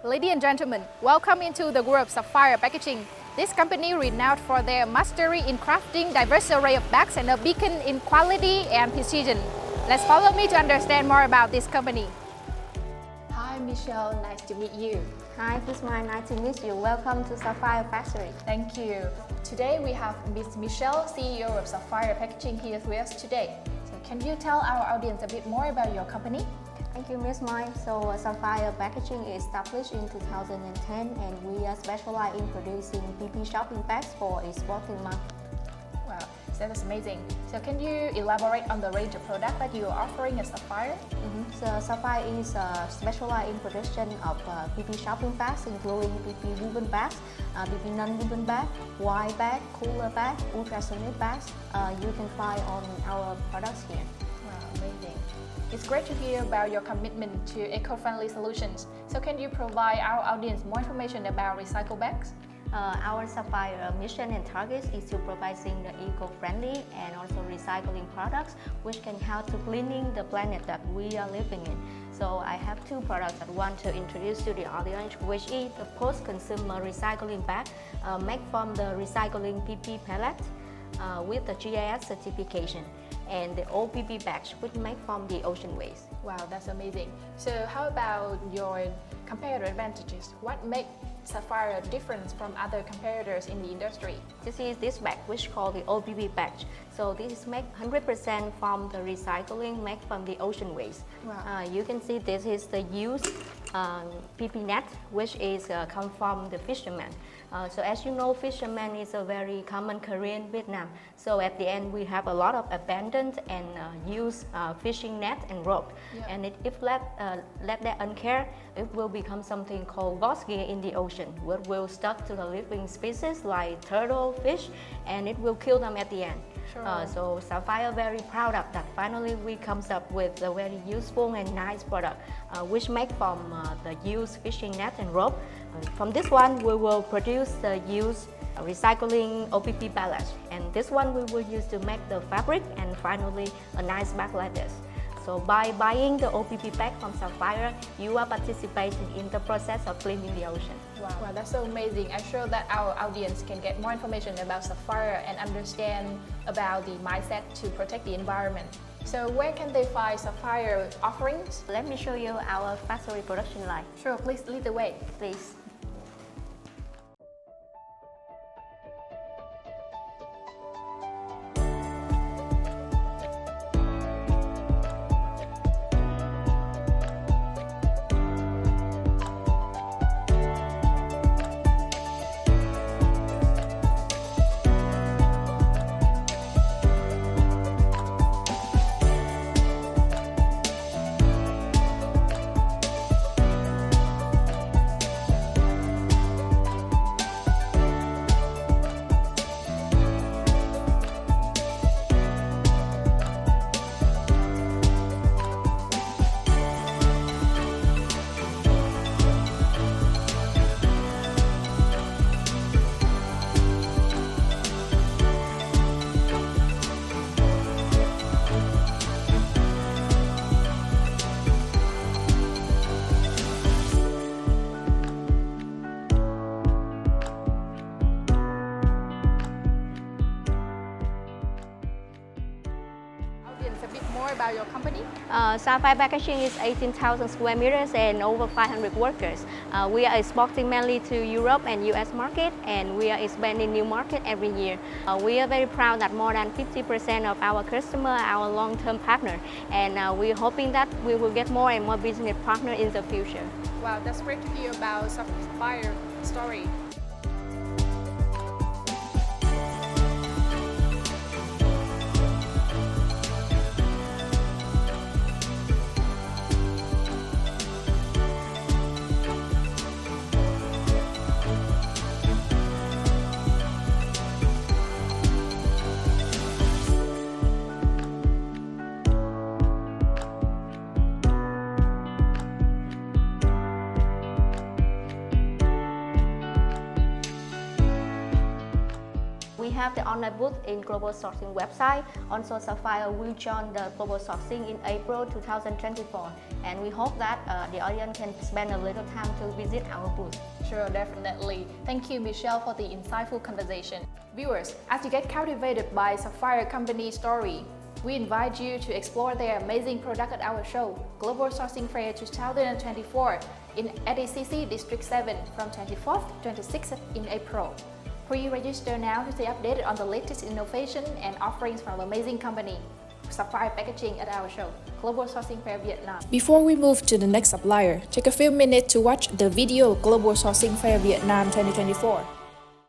Ladies and gentlemen, welcome into the group Sapphire Packaging. This company renowned for their mastery in crafting diverse array of bags and a beacon in quality and precision. Let's follow me to understand more about this company. Hi Michelle, nice to meet you. Hi, Craftsman, nice to meet you. Welcome to Sapphire Factory. Thank you. Today we have Ms. Michelle, CEO of Sapphire Packaging here with us today. So can you tell our audience a bit more about your company? Thank you, Ms. Minh. So, Sapphire Packaging is established in 2010 and we are specialized in producing PP shopping bags for exporting market. Wow, so that's amazing. So can you elaborate on the range of products that you are offering at Sapphire? So, Sapphire is specialized in production of PP shopping bags, including PP ribbon bags, PP non-ribbon bag, wide bag, cooler bag, ultrasonic bags. You can find on our products here. Wow, amazing. It's great to hear about your commitment to eco-friendly solutions. So can you provide our audience more information about recycle bags? Our Sapphire mission and target is to providing the eco-friendly and also recycling products which can help to cleaning the planet that we are living in. So I have two products that I want to introduce to the audience, which is the post-consumer recycling bag made from the recycling PP pellet with the GIS certification, and the OPP bags which made from the ocean waste. Wow, that's amazing. So how about your competitive advantages? What makes Sapphire different from other competitors in the industry? This is this bag which called the OPP bag. So this is made 100% from the recycling made from the ocean waste. Wow. You can see this is the used PP net which is come from the fishermen. So as you know, fishermen is a very common career in Vietnam. So at the end we have a lot of abandoned and used fishing net and rope. Yeah. And if let that uncared, it will become something called lost gear in the ocean, which will stuck to the living species like turtle, fish, and it will kill them at the end. Sure. So Sapphire very proud of that. Finally, we comes up with a very useful and nice product, which made from the used fishing net and rope. From this one, we will produce the used recycling OPP ballast, and this one we will use to make the fabric and finally a nice bag like this. So by buying the OPP bag from Sapphire, you are participating in the process of cleaning the ocean. Wow, that's so amazing. I'm sure that our audience can get more information about Sapphire and understand about the mindset to protect the environment. So where can they find Sapphire offerings? Let me show you our factory production line. Sure, please lead the way. Please. A bit more about your company. Sapphire Packaging is 18,000 square meters and over 500 workers. We are exporting mainly to Europe and US market, and we are expanding new market every year. We are very proud that more than 50% of our customers are our long-term partner, and we're hoping that we will get more and more business partners in the future. Wow, that's great to hear about Sapphire story. have the online booth in Global Sourcing website. Also, Sapphire will join the Global Sourcing in April 2024, and we hope that the audience can spend a little time to visit our booth. Sure, definitely. Thank you, Michelle, for the insightful conversation. Viewers, as you get captivated by Sapphire Company's story, we invite you to explore their amazing product at our show, Global Sourcing Fair 2024 at SECC District 7 from 24th to 26th in April. Pre-register now to stay updated on the latest innovation and offerings from amazing company, Sapphire Packaging at our show, Global Sourcing Fair Vietnam. Before we move to the next supplier, take a few minutes to watch the video Global Sourcing Fair Vietnam 2024.